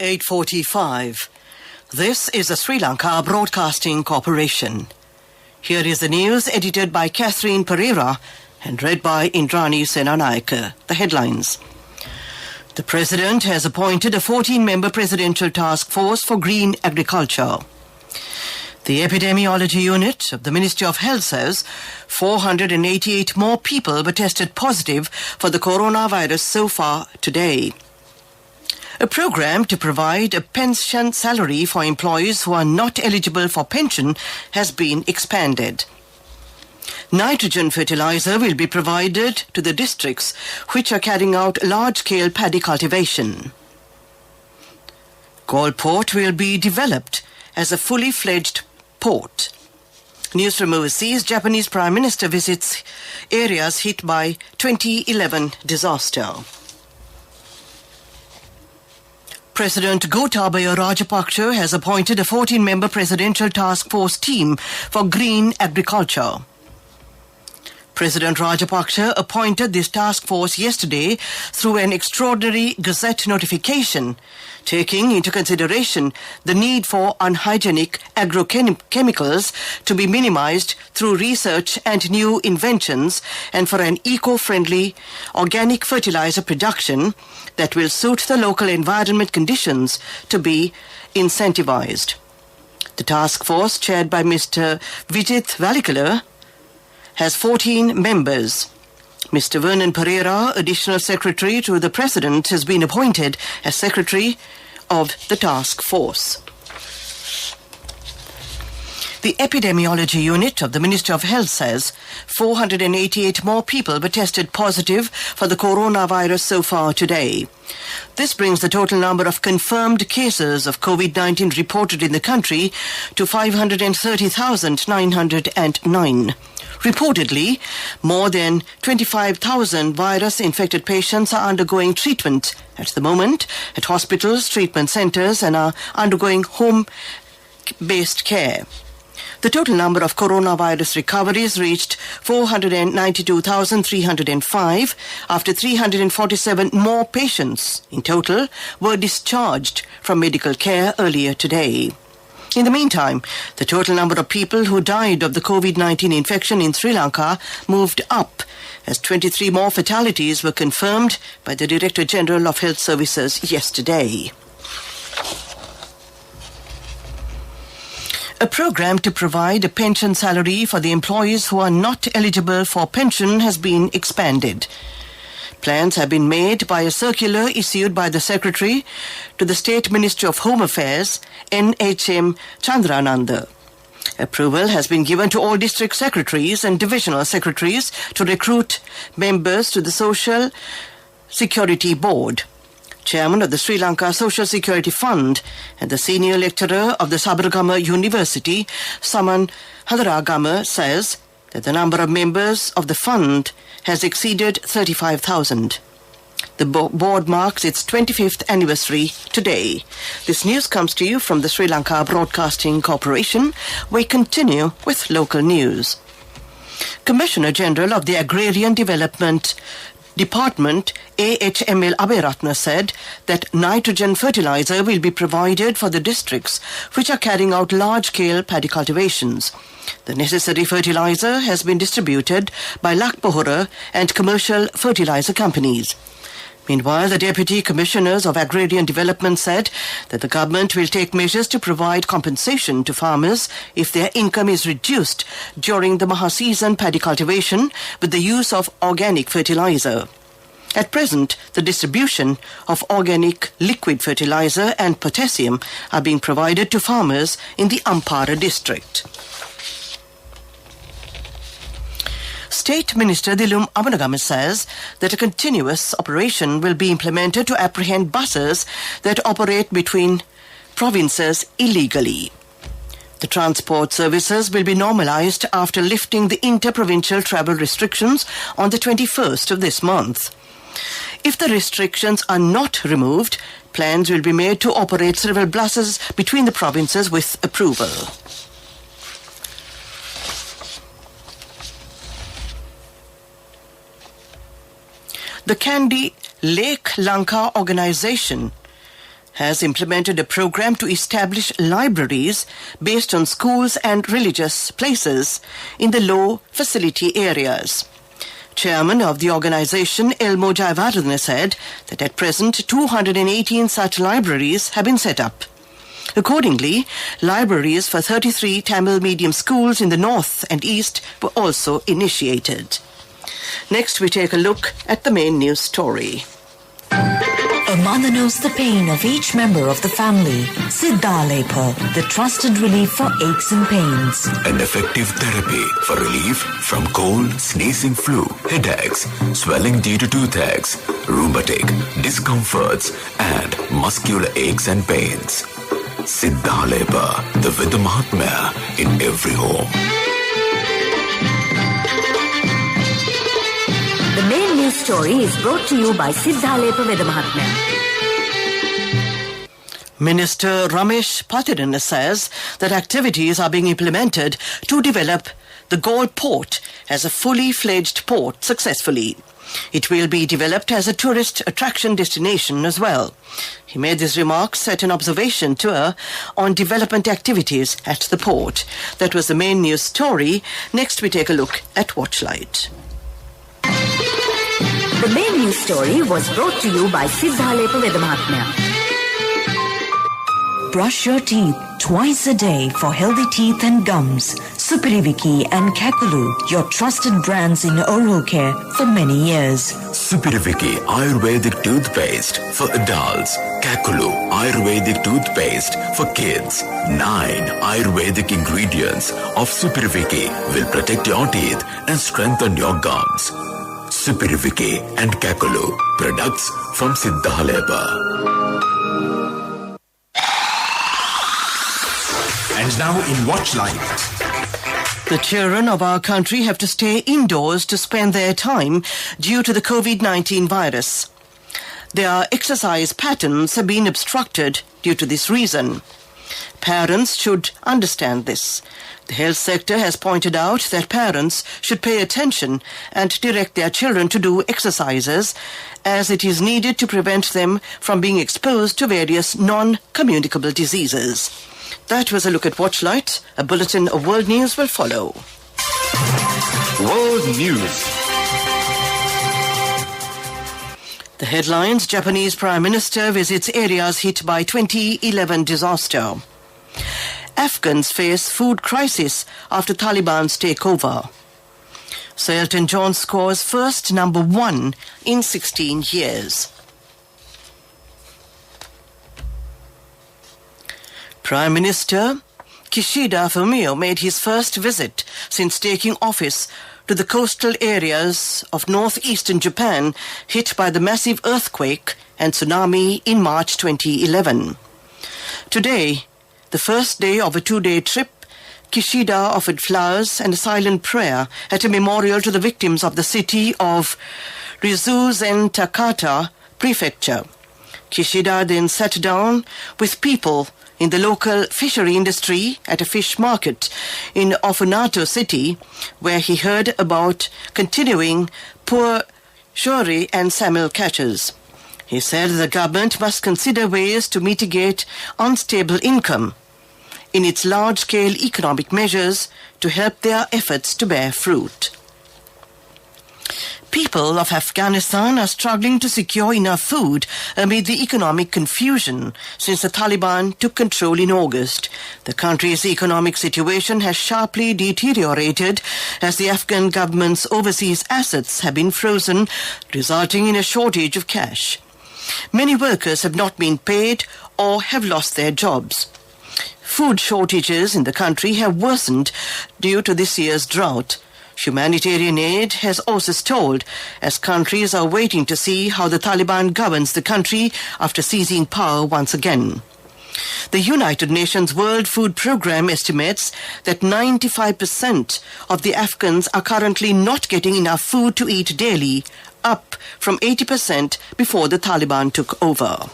8:45. This is the Sri Lanka Broadcasting Corporation. Here is the news edited by Catherine Pereira and read by Indrani Senanayake. The headlines. The President has appointed a 14-member presidential task force for green agriculture. The Epidemiology Unit of the Ministry of Health says 488 more people were tested positive for the coronavirus so far today. A program to provide a pension salary for employees who are not eligible for pension has been expanded. Nitrogen fertilizer will be provided to the districts which are carrying out large-scale paddy cultivation. Galle Port will be developed as a fully fledged port. News from overseas, Japanese Prime Minister visits areas hit by 2011 disaster. President Gotabaya Rajapaksa has appointed a 14-member presidential task force team for green agriculture. President Rajapaksa appointed this task force yesterday through an extraordinary Gazette notification, taking into consideration the need for unhygienic agrochemicals to be minimized through research and new inventions, and for an eco-friendly organic fertilizer production that will suit the local environment conditions to be incentivized. The task force, chaired by Mr. Vijit Valikala, has 14 members. Mr. Vernon Pereira, Additional Secretary to the President, has been appointed as Secretary of the task force. The Epidemiology Unit of the Ministry of Health says 488 more people were tested positive for the coronavirus so far today. This brings the total number of confirmed cases of COVID-19 reported in the country to 530,909. Reportedly, more than 25,000 virus-infected patients are undergoing treatment at the moment at hospitals, treatment centres, and are undergoing home-based care. The total number of coronavirus recoveries reached 492,305 after 347 more patients in total were discharged from medical care earlier today. In the meantime, the total number of people who died of the COVID-19 infection in Sri Lanka moved up as 23 more fatalities were confirmed by the Director General of Health Services yesterday. A program to provide a pension salary for the employees who are not eligible for pension has been expanded. Plans have been made by a circular issued by the Secretary to the State Ministry of Home Affairs, NHM Chandrananda. Approval has been given to all district secretaries and divisional secretaries to recruit members to the Social Security Board. Chairman of the Sri Lanka Social Security Fund and the senior lecturer of the Sabaragama University, Saman Hadaragama, says that the number of members of the fund has exceeded 35,000. The board marks its 25th anniversary today. This news comes to you from the Sri Lanka Broadcasting Corporation. We continue with local news. Commissioner General of the Agrarian Development Department, AHML Aberatna, said that nitrogen fertilizer will be provided for the districts which are carrying out large-scale paddy cultivations. The necessary fertilizer has been distributed by Lakpohora and commercial fertilizer companies. Meanwhile, the Deputy Commissioners of Agrarian Development said that the government will take measures to provide compensation to farmers if their income is reduced during the Maha-season paddy cultivation with the use of organic fertilizer. At present, the distribution of organic liquid fertilizer and potassium are being provided to farmers in the Ampara district. State Minister Dilum Amanagama says that a continuous operation will be implemented to apprehend buses that operate between provinces illegally. The transport services will be normalized after lifting the inter-provincial travel restrictions on the 21st of this month. If the restrictions are not removed, plans will be made to operate several buses between the provinces with approval. The Kandy Lake Lanka organization has implemented a program to establish libraries based on schools and religious places in the low facility areas. Chairman of the organization, Elmo Jayawardena, said that at present 218 such libraries have been set up. Accordingly, libraries for 33 Tamil medium schools in the north and east were also initiated. Next, we take a look at the main news story. A mother knows the pain of each member of the family. SLBC, the trusted relief for aches and pains. An effective therapy for relief from cold, sneezing, flu, headaches, swelling due to toothaches, rheumatic, discomforts, and muscular aches and pains. SLBC, the Veda Mahatmya in every home. The main news story is brought to you by SLBC Veda Mahatmya. Minister Ramesh Patirana says that activities are being implemented to develop the Galle port as a fully fledged port successfully. It will be developed as a tourist attraction destination as well. He made these remarks at an observation tour on development activities at the port. That was the main news story. Next, we take a look at Watchlight. The main news story was brought to you by SLBC Veda Mahatmya. Brush your teeth twice a day for healthy teeth and gums. Supiriviki and Kakulu, your trusted brands in oral care for many years. Supiriviki Ayurvedic toothpaste for adults. Kakulu Ayurvedic toothpaste for kids. 9 Ayurvedic ingredients of Supiriviki will protect your teeth and strengthen your gums. Supiriviki and Kakulu, products from SLBC. And now in Watchlight. The children of our country have to stay indoors to spend their time due to the COVID-19 virus. Their exercise patterns have been obstructed due to this reason. Parents should understand this. The health sector has pointed out that parents should pay attention and direct their children to do exercises, as it is needed to prevent them from being exposed to various non-communicable diseases. That was a look at Watchlight. A bulletin of world news will follow. World News. The headlines: Japanese Prime Minister visits areas hit by 2011 disaster. Afghans face food crisis after Taliban's takeover. Sir Elton John scores first #1 in 16 years. Prime Minister Kishida Fumio made his first visit since taking office to the coastal areas of northeastern Japan hit by the massive earthquake and tsunami in March 2011. Today, the first day of a 2-day trip, Kishida offered flowers and a silent prayer at a memorial to the victims of the city of Rizuzen-Takata Prefecture. Kishida then sat down with people in the local fishery industry at a fish market in Ofunato City, where he heard about continuing poor shouri and salmon catches. He said the government must consider ways to mitigate unstable income in its large-scale economic measures to help their efforts to bear fruit. People of Afghanistan are struggling to secure enough food amid the economic confusion since the Taliban took control in August. The country's economic situation has sharply deteriorated as the Afghan government's overseas assets have been frozen, resulting in a shortage of cash. Many workers have not been paid or have lost their jobs. Food shortages in the country have worsened due to this year's drought. Humanitarian aid has also stalled as countries are waiting to see how the Taliban governs the country after seizing power once again. The United Nations World Food Programme estimates that 95% of the Afghans are currently not getting enough food to eat daily, up from 80% before the Taliban took over.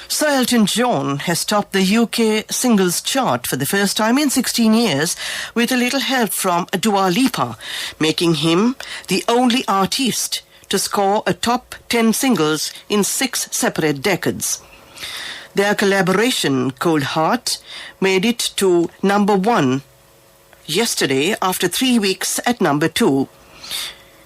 Sir Elton John has topped the UK singles chart for the first time in 16 years with a little help from Dua Lipa, making him the only artist to score a top 10 singles in 6 separate decades. Their collaboration, Cold Heart, made it to number 1 yesterday after 3 weeks at number 2.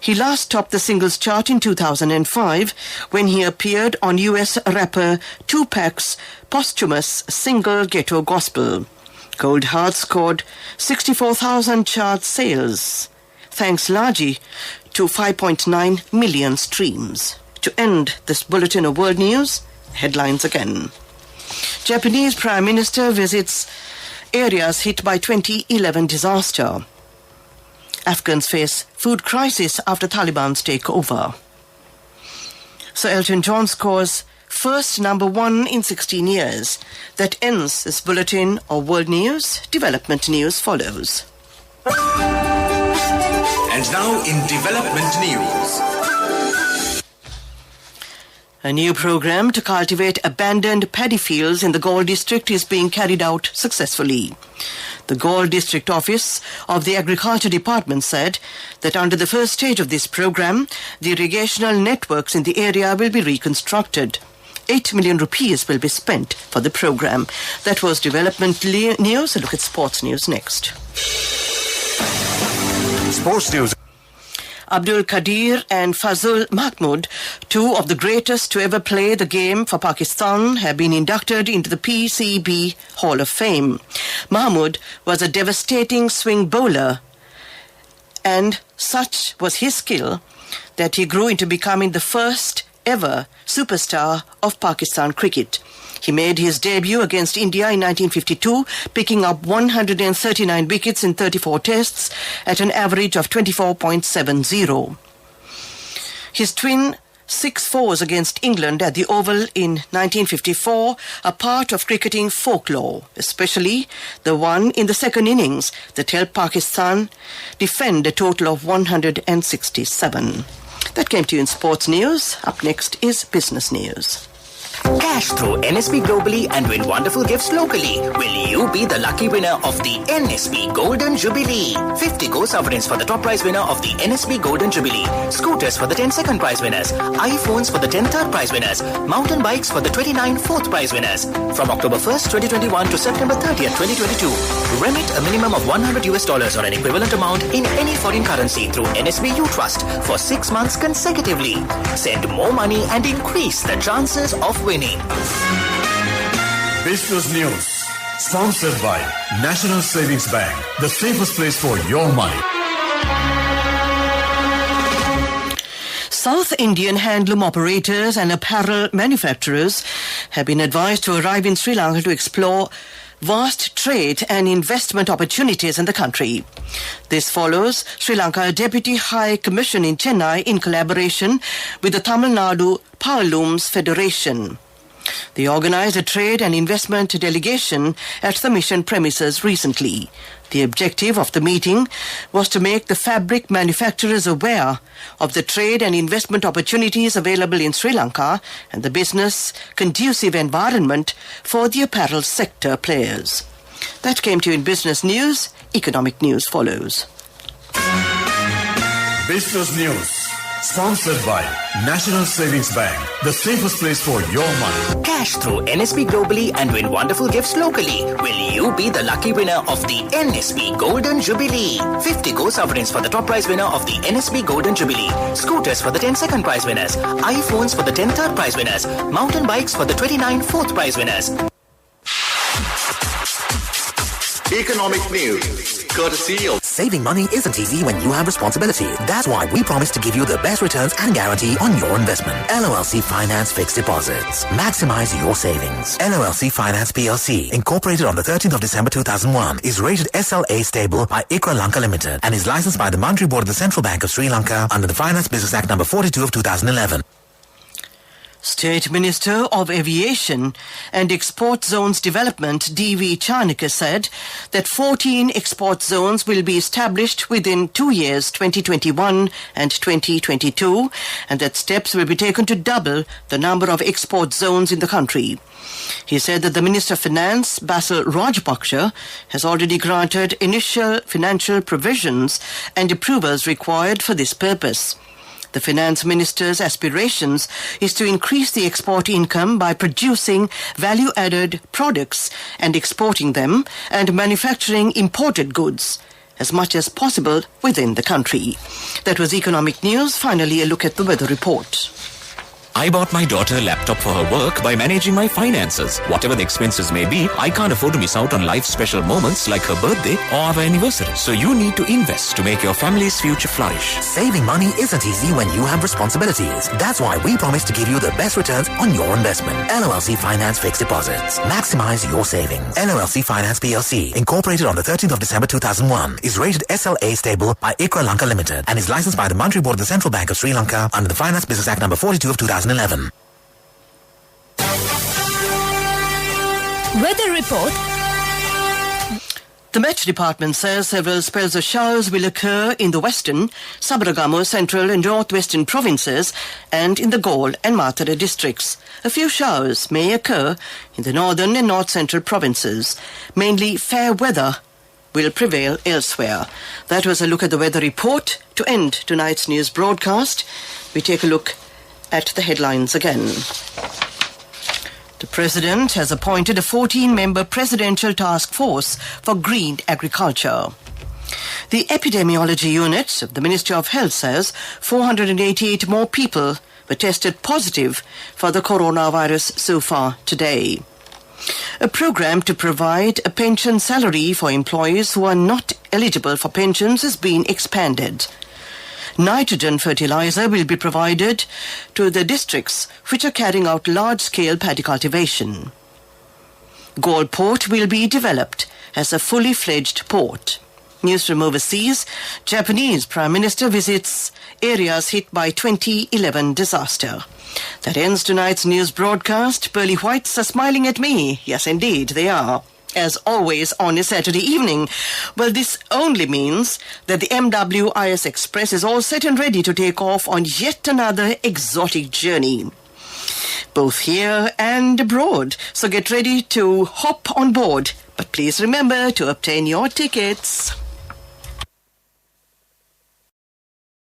He last topped the singles chart in 2005 when he appeared on US rapper Tupac's posthumous single Ghetto Gospel. Cold Heart scored 64,000 chart sales, thanks largely to 5.9 million streams. To end this bulletin of world news, headlines again. Japanese Prime Minister visits areas hit by 2011 disaster. Afghans face food crisis after Taliban's takeover. Sir Elton John scores first number 1 in 16 years. That ends this bulletin of world news. Development news follows. And now in development news. A new program to cultivate abandoned paddy fields in the Galle district is being carried out successfully. The Galle district office of the Agriculture Department said that under the first stage of this program, the irrigational networks in the area will be reconstructed. 8 million rupees will be spent for the program. That was development news. A look at sports news next. Sports news. Abdul Qadir and Fazul Mahmood, two of the greatest to ever play the game for Pakistan, have been inducted into the PCB Hall of Fame. Mahmood was a devastating swing bowler, and such was his skill that he grew into becoming the first ever superstar of Pakistan cricket. He made his debut against India in 1952, picking up 139 wickets in 34 tests at an average of 24.70. His twin 6-4s against England at the Oval in 1954 are part of cricketing folklore, especially the one in the second innings that helped Pakistan defend a total of 167. That came to you in sports news. Up next is business news. Cash through NSB globally and win wonderful gifts locally. Will you be the lucky winner of the NSB Golden Jubilee? 50 gold sovereigns for the top prize winner of the NSB Golden Jubilee. Scooters for the 10 second prize winners. iPhones for the 10 third prize winners. Mountain bikes for the 29 fourth prize winners. From October 1st, 2021 to September 30th, 2022. Remit a minimum of $100 or an equivalent amount in any foreign currency through NSB U Trust for 6 months consecutively. Send more money and increase the chances of winning. Business News, sponsored by National Savings Bank, the safest place for your money. South Indian handloom operators and apparel manufacturers have been advised to arrive in Sri Lanka to explore vast trade and investment opportunities in the country. This follows Sri Lanka Deputy High Commission in Chennai in collaboration with the Tamil Nadu Powerlooms Federation. They organized a trade and investment delegation at the mission premises recently. The objective of the meeting was to make the fabric manufacturers aware of the trade and investment opportunities available in Sri Lanka and the business conducive environment for the apparel sector players. That came to you in business news. Economic news follows. Business News, sponsored by National Savings Bank, the safest place for your money. Cash through NSB globally and win wonderful gifts locally. Will you be the lucky winner of the NSB Golden Jubilee? 50 gold sovereigns for the top prize winner of the NSB Golden Jubilee. Scooters for the 10 second prize winners. iPhones for the 10 third prize winners. Mountain bikes for the 29 fourth prize winners. Economic news, courtesy of... Saving money isn't easy when you have responsibility. That's why we promise to give you the best returns and guarantee on your investment. LOLC Finance Fixed Deposits. Maximize your savings. LOLC Finance PLC, incorporated on the 13th of December 2001, is rated SLA stable by ICRA Lanka Limited and is licensed by the Monetary Board of the Central Bank of Sri Lanka under the Finance Business Act number 42 of 2011. State Minister of Aviation and Export Zones Development D.V. Charnika said that 14 export zones will be established within 2 years, 2021 and 2022, and that steps will be taken to double the number of export zones in the country. He said that the Minister of Finance, Basil Rajpaksha, has already granted initial financial provisions and approvals required for this purpose. The finance minister's aspirations is to increase the export income by producing value-added products and exporting them and manufacturing imported goods as much as possible within the country. That was economic news. Finally, a look at the weather report. I bought my daughter a laptop for her work by managing my finances. Whatever the expenses may be, I can't afford to miss out on life's special moments like her birthday or our anniversary. So you need to invest to make your family's future flourish. Saving money isn't easy when you have responsibilities. That's why we promise to give you the best returns on your investment. LOLC Finance Fixed Deposits. Maximize your savings. LOLC Finance PLC, incorporated on the 13th of December 2001, is rated SLA stable by ICRA Lanka Limited and is licensed by the Monetary Board of the Central Bank of Sri Lanka under the Finance Business Act number 42 of 2011. Weather report. The Met Department says several spells of showers will occur in the western, Sabaragamo, central and northwestern provinces and in the Galle and Matara districts. A few showers may occur in the northern and north-central provinces. Mainly fair weather will prevail elsewhere. That was a look at the weather report. To end tonight's news broadcast, we take a look at the headlines again. The President has appointed a 14-member presidential task force for green agriculture. The epidemiology unit of the Ministry of Health says 488 more people were tested positive for the coronavirus so far today. A program to provide a pension salary for employees who are not eligible for pensions has been expanded. Nitrogen fertilizer will be provided to the districts which are carrying out large-scale paddy cultivation. Galle Port will be developed as a fully fledged port. News from overseas, Japanese Prime Minister visits areas hit by 2011 disaster. That ends tonight's news broadcast. Pearly Whites are smiling at me. Yes, indeed, they are. As always on a Saturday evening. Well, this only means that the MWIS Express is all set and ready to take off on yet another exotic journey, both here and abroad. So get ready to hop on board. But please remember to obtain your tickets.